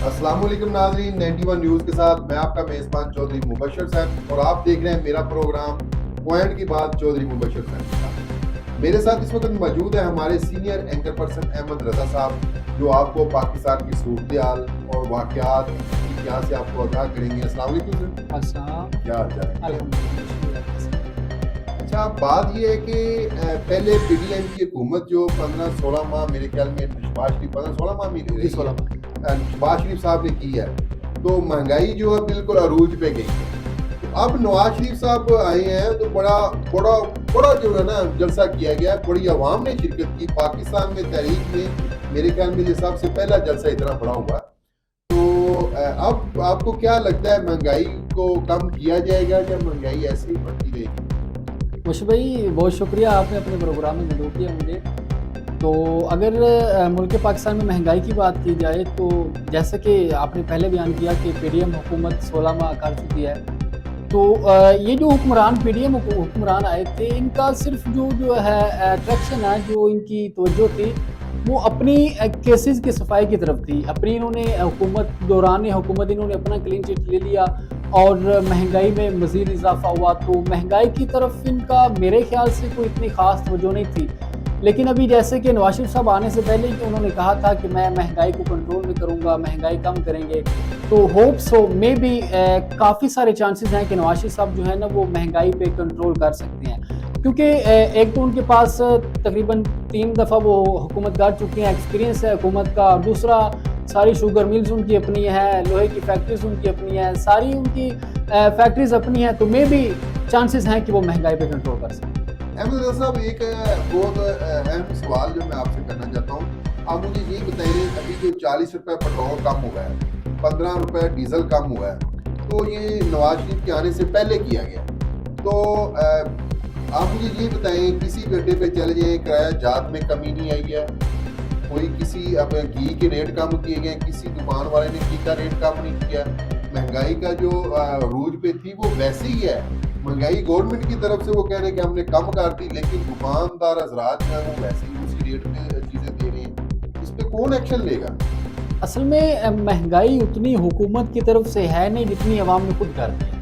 السلام علیکم ناظرین، 91 نیوز کے ساتھ میں آپ کا میزبان چودھری مبشر صاحب اور آپ دیکھ رہے ہیں میرا پروگرام پوائنٹ کی بات چودھری مبشر صاحب کے ساتھ۔ میرے ساتھ اس وقت موجود ہے ہمارے senior anchor person Ahmad Raza صاحب، جو آپ کو پاکستان کی صورتحال اور واقعات کی یہاں سے آپ کو آگاہ کریں گے۔ السلام علیکم سر۔ السلام، کیا حال چال ہے؟ الحمدللہ۔ اچھا، بات یہ ہے کہ پہلے پی ڈی ایم کی حکومت جو 15-16 ماہ میرے خیال میں شہباز شریف 15-16 ماہ میں رہی ہے، شہباز شریف صاحب نے کی ہے، تو مہنگائی جو ہے بالکل عروج پہ گئی ہے۔ تو اب نواز شریف صاحب آئے ہیں تو بڑا جو ہے نا جلسہ کیا گیا ہے، بڑی عوام نے شرکت کی پاکستان میں تحریک میں، میرے خیال میں یہ سب سے پہلا جلسہ اتنا بڑا ہوا۔ تو اب آپ کو کیا لگتا ہے مہنگائی کو کم کیا جائے گا یا مہنگائی ایسے ہی بڑھتی رہے گی؟ مشرف بھائی بہت شکریہ، آپ نے اپنے پروگرام میں مدعو کیا مجھے۔ تو اگر ملک پاکستان میں مہنگائی کی بات کی جائے تو جیسا کہ آپ نے پہلے بیان کیا کہ پی ڈی ایم حکومت 16 ماہ کر چکی ہے، تو یہ جو حکمران پی ڈی ایم حکمران آئے تھے، ان کا صرف جو ہے اٹریکشن ہے، جو ان کی توجہ تھی وہ اپنی کیسز کی صفائی کی طرف تھی۔ اپنی انہوں نے دوران حکومت انہوں نے اپنا کلین چٹ لے لیا اور مہنگائی میں مزید اضافہ ہوا، تو مہنگائی کی طرف ان کا میرے خیال سے کوئی اتنی خاص توجہ نہیں تھی۔ لیکن ابھی جیسے کہ نواز شریف صاحب آنے سے پہلے ہی انہوں نے کہا تھا کہ میں مہنگائی کو کنٹرول میں کروں گا، مہنگائی کم کریں گے، تو ہوپ سو مے بی کافی سارے چانسز ہیں کہ نواز شریف صاحب جو ہے نا وہ مہنگائی پہ کنٹرول کر سکتے ہیں، کیونکہ ایک تو ان کے پاس تقریباً 3 دفعہ وہ حکومت کر چکی ہیں، ایکسپیرینس ہے حکومت کا، اور دوسرا ساری شوگر ملز ان کی اپنی ہے، لوہے کی فیکٹریز ان کی اپنی ہیں، ساری ان کی فیکٹریز اپنی ہیں، تو مے بی چانسز ہیں کہ وہ مہنگائی پہ کنٹرول کر سکیں۔ احمد رضا صاحب، ایک بہت اہم سوال جو میں آپ سے کرنا چاہتا ہوں، آپ مجھے یہ بتائیے، ابھی جو 40 روپے پیٹرول کم ہوا ہے، 15 روپے ڈیزل کم ہوا ہے، تو یہ نواز شریف کے آنے سے پہلے کیا گیا، تو آپ مجھے یہ بتائیں، کسی گڈے پہ چلے جائیں کرایہ جات میں کمی نہیں آئی ہے، کوئی کسی اب گھی کے ریٹ کم کیے گئے، کسی دکان والے نے گھی کا ریٹ کم نہیں کیا، مہنگائی کا جو عروج پہ تھی وہ ویسے ہی ہے، مہنگائی گورنمنٹ کی طرف سے وہ کہہ رہے ہیں کہ ہم نے کم کر دی، لیکن دکاندار حضرات جو ہیں وہ ویسے ہی اسی ریٹ پہ چیزیں دے رہے ہیں، اس پہ کون ایکشن لے گا؟ اصل میں مہنگائی اتنی حکومت کی طرف سے ہے نہیں جتنی عوام نے خود کر دی ہے۔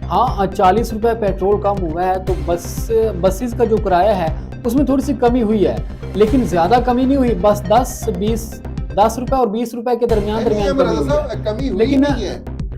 ہاں 40 روپے پیٹرول کم ہوا ہے تو بسز کا جو کرایہ ہے اس میں تھوڑی سی کمی ہوئی ہے، لیکن زیادہ کمی نہیں ہوئی، بس 10 روپے اور 20 روپے کے درمیان کمی ہوئی ہے، لیکن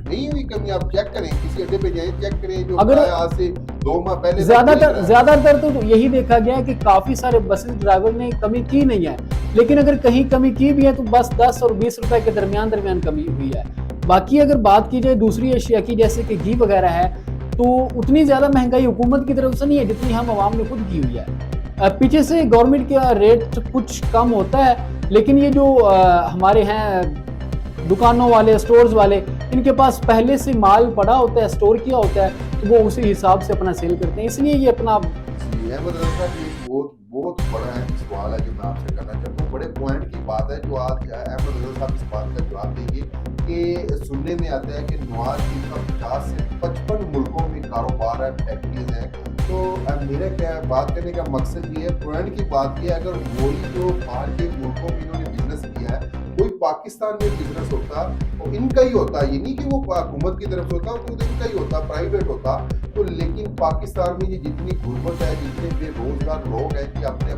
نہیں ہوئی کمی، آپ چیک کریں، کسی اڈے پہ جائیں چیک کریں، جو کرایہ آج سے 2 ماہ پہلے زیادہ تر تو یہی دیکھا گیا ہے کہ کافی سارے بسز ڈرائیور نے کمی کی نہیں ہے، لیکن اگر کہیں کمی کی بھی ہے تو بس 10 اور 20 روپے کے درمیان کمی ہوئی ہے۔ باقی اگر بات کی جائے دوسری اشیاء کی، جیسے کہ گھی وغیرہ ہے، تو اتنی زیادہ مہنگائی حکومت کی طرف سے نہیں ہے جتنی ہم عوام نے خود کی ہوئی ہے۔ پیچھے سے گورنمنٹ کا ریٹ کچھ کم ہوتا ہے، لیکن یہ جو ہمارے ہیں دکانوں والے، سٹورز والے، ان کے پاس پہلے سے مال پڑا ہوتا ہے، سٹور کیا ہوتا ہے، تو وہ اسی حساب سے اپنا سیل کرتے ہیں، اس لیے یہ اپنا احمد رضا صاحب، یہ بہت بڑا اہم سوال ہے جو میں آپ سے کرنا چاہتا ہوں، بڑے پوائنٹ کی بات ہے جو آج احمد رضا صاحب اس بات کا جواب دیں گے کہ سننے میں آتا ہے کہ نواز شریف کا 50 سے 55 ملکوں میں کاروبار ہے، فیکٹریز ہیں، تو میرا کیا بات کرنے کا مقصد یہ ہے، پوائنٹ کی بات یہ ہے، اگر وہی جو باہر کے ملکوں میں انہوں نے بزنس کیا ہے، کوئی پاکستان میں بزنس ہوتا اور ان کا ہی ہوتا، یہ نہیں کہ وہ حکومت کی طرف سے ہوتا، تو ان کا ہی ہوتا، پرائیویٹ ہوتا، تو لیکن پاکستان میں یہ جتنی غربت ہے، جتنے بے روزگار لوگ ہیں کہ اپنے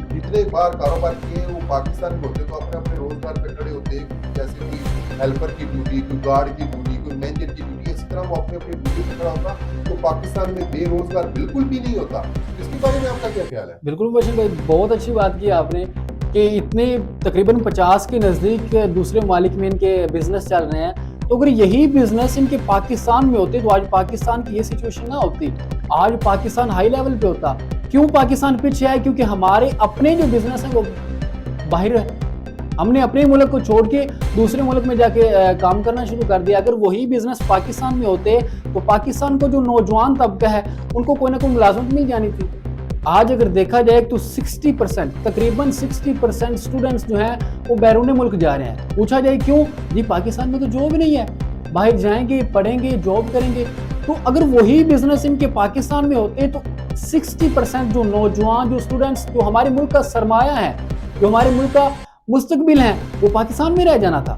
جتنے بار کاروبار کیے ہیں وہ پاکستان میں ہوتے، تو اپنے روزگار پہ کھڑے ہوتے، جیسے کوئی ہیلپر کی ڈیوٹی، کوئی گارڈ کی ڈیوٹی، کوئی مینیجر کی ڈیوٹی، اسی طرح وہ اپنے ڈیوٹی پہ کھڑا ہوتا، تو پاکستان میں بے روزگار بالکل بھی نہیں ہوتا۔ اس کے بارے میں آپ کا کیا خیال ہے؟ بالکل بشیر بھائی، بہت اچھی بات کی آپ نے کہ اتنے تقریباً 50 کے نزدیک دوسرے ممالک میں ان کے بزنس چل رہے ہیں، تو اگر یہی بزنس ان کے پاکستان میں ہوتے تو آج پاکستان کی یہ سچویشن نہ ہوتی، آج پاکستان ہائی لیول پہ ہوتا۔ کیوں پاکستان پیچھے ہے؟ کیونکہ ہمارے اپنے جو بزنس ہیں وہ باہر ہے، ہم نے اپنے ملک کو چھوڑ کے دوسرے ملک میں جا کے کام کرنا شروع کر دیا۔ اگر وہی بزنس پاکستان میں ہوتے تو پاکستان کو جو نوجوان طبقہ ہے ان کو کوئی نہ کوئی ملازمت مل جانی تھی۔ آج اگر دیکھا جائے تو 60% تقریباً 60% اسٹوڈنٹس جو ہیں وہ بیرون ملک جا رہے ہیں۔ پوچھا جائے کیوں؟ جی پاکستان میں تو جاب نہیں ہے، باہر جائیں گے، پڑھیں گے، جاب کریں گے۔ تو اگر وہی بزنس ان کے پاکستان میں ہوتے تو 60% جو نوجوان، جو اسٹوڈنٹس، جو ہمارے ملک کا سرمایہ ہے، جو ہمارے ملک کا مستقبل ہے، وہ پاکستان میں رہ جانا تھا۔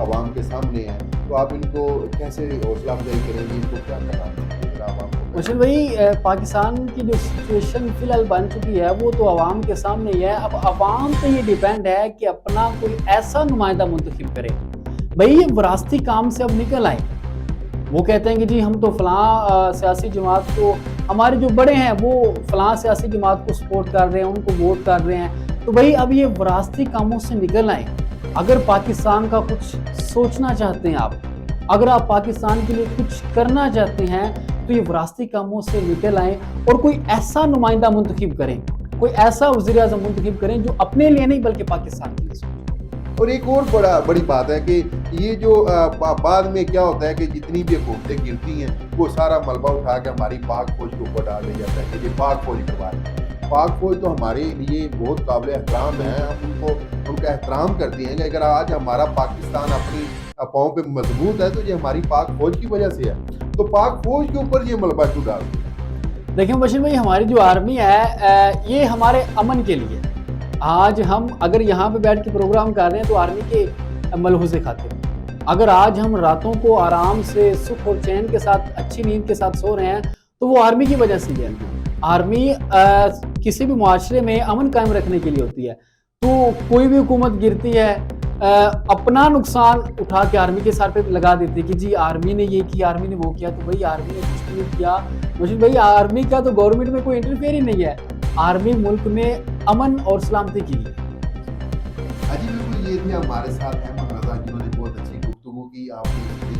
عوام کے سامنے ہیں، تو آپ ان کو کیسے حوصلہ افزائی کریں گے، ان کو کیا کرنا چاہیے ذرا آپ کو؟ مشل بھائی پاکستان کی جو سچویشن فی الحال بن چکی ہے وہ تو عوام کے سامنے ہی ہے. اب عوام پہ یہ ڈیپینڈ ہے کہ اپنا کوئی ایسا نمائندہ منتخب کرے. بھائی یہ وراثتی کام سے اب نکل آئے. وہ کہتے ہیں کہ جی ہم تو فلاں سیاسی جماعت کو، ہمارے جو بڑے ہیں وہ فلاں سیاسی جماعت کو سپورٹ کر رہے ہیں، ان کو ووٹ کر رہے ہیں. تو بھائی اب یہ وراثتی کاموں سے نکل آئیں. اگر پاکستان کا کچھ سوچنا چاہتے ہیں آپ، اگر آپ پاکستان کے لیے کچھ کرنا چاہتے ہیں تو یہ وراثتی کاموں سے نکل آئیں اور کوئی ایسا نمائندہ منتخب کریں، کوئی ایسا وزیر اعظم منتخب کریں جو اپنے لیے نہیں بلکہ پاکستان کے لیے سوچے. اور ایک اور بڑی بات ہے کہ یہ جو بعد میں کیا ہوتا ہے کہ جتنی بھی حکومتیں گرتی ہیں وہ سارا ملبہ اٹھا کے ہماری پاک فوج کے اوپر ڈال دیا جاتا ہے کہ یہ پاک فوج کروا رہی ہے. پاک فوج تو ہمارے لیے بہت قابل احترام ہے، ہم ان کا احترام کرتے ہیں کہ اگر آج ہمارا پاکستان اپنی پاؤں پہ مضبوط ہے تو یہ ہماری پاک فوج کی وجہ سے ہے. تو پاک فوج کے اوپر یہ ملبہ کیوں ڈال دیا؟ دیکھیں بشیر بھائی، ہماری جو آرمی ہے یہ ہمارے امن کے لیے. آج ہم اگر یہاں پہ بیٹھ کے پروگرام کر رہے ہیں تو آرمی کے ملحوظے کھاتے ہیں. اگر آج ہم راتوں کو آرام سے سکھ اور چین کے ساتھ اچھی نیند کے ساتھ سو رہے ہیں تو وہ آرمی کی وجہ سے ہے. آرمی کسی بھی معاشرے میں امن قائم رکھنے کے لیے ہوتی ہے. تو کوئی بھی حکومت گرتی ہے اپنا نقصان اٹھا کے آرمی کے سر پہ لگا دیتے کہ جی آرمی نے یہ کیا، آرمی نے وہ کیا. تو بھائی آرمی نے کچھ نہیں کیا. مجھے بھائی آرمی کا تو گورنمنٹ میں کوئی انٹرفیئر ہی نہیں ہے. آرمی ملک میں امن اور سلامتی کے لیے. جی بالکل، یہ تھے ہمارے ساتھ احمد رضا جنہوں نے بہت اچھی گفتگو کی آپ نے،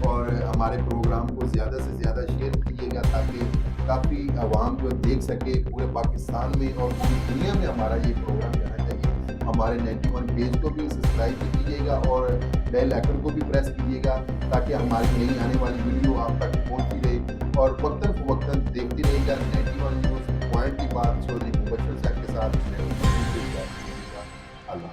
اور ہمارے پروگرام کو زیادہ سے زیادہ شیئر کیجیے گا تاکہ کافی عوام جو دیکھ سکے پورے پاکستان میں اور پوری دنیا میں ہمارا یہ پروگرام جانا چاہیے. ہمارے 91 پیج کو بھی سبسکرائب بھی کیجیے گا اور بیل آئکن کو بھی پریس کیجیے گا تاکہ ہماری نئی آنے والی ویڈیو آپ تک پہنچتی رہے. اور وقتاً فوقتاً دیکھتے رہیے گا 91 نیوز. پوائنٹ کی بات چودھری مبشر صاحب کے ساتھ. اللہ